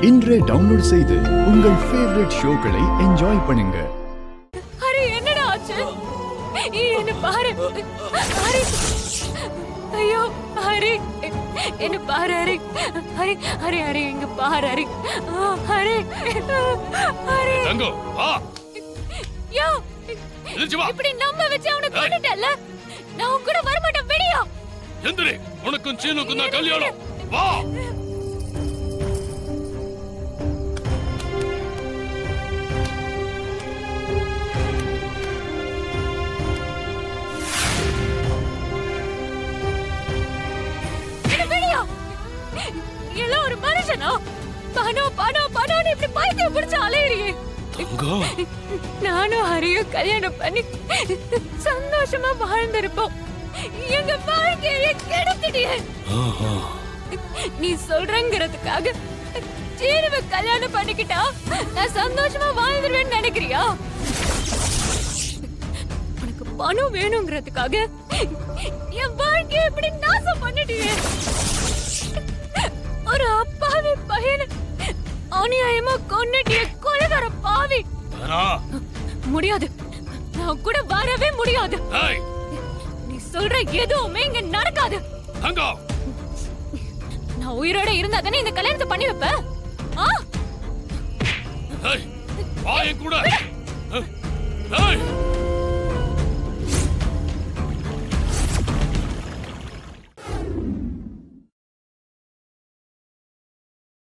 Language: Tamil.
இன்றே டவுன்லோட் செய்து உங்கள் ஃபேவரட் ஷோக்களை என்ஜாய் பண்ணுங்க. ஹரி, என்னடா ஆச்சு? என்ன பாரு ஹரி. ஐயோ ஹரி, என்ன பாரு ஹரி. ஹரி ஹரி ஹரி, இங்க பாரு ஹரி. ஹரி ஹரி தங்கோ வா. யோ, எந்திரிச்சு வா. இப்படி நம்ப வச்சு அவனை கொன்னுட்டல்ல. நான் உன் கூட வர மாட்டேன், வெளியா. எந்திரி, உனக்கும் சீனுக்கும் தான் கல்யாணம். வா. எல்லாம் ஒரு மனுஷனா? பணம் பணம் பணம் இப்படி பைத்தியம் பிடிச்ச அலையிறியே. நானும் ஹரியும் கல்யாணம் பண்ணி சந்தோஷமா வாழ்ந்திருப்போம். எங்க வாழ்க்கையை கெடுத்துட்டியே. நீ சொல்றங்கிறதுக்காக சீனுவை கல்யாணம் பண்ணிக்கிட்டா நான் சந்தோஷமா வாழ்ந்துருவேன்னு நினைக்கிறியா? உனக்கு பணம் வேணுங்கிறதுக்காக என் வாழ்க்கையை இப்படி நாசம் பண்ணிட்டியே. ஒரு அப்பாவி பையனை அநியாயமா கொன்னுட்டிய கொலைகார பாவி. முடியாது, நான் கூட வரவே முடியாது. நீ சொல்ற எதுவுமே இங்க நடக்காது. நான் உயிரோட இருந்தா தானே இந்த கல்யாணத்தை பண்ணி வைப்பேன். கூட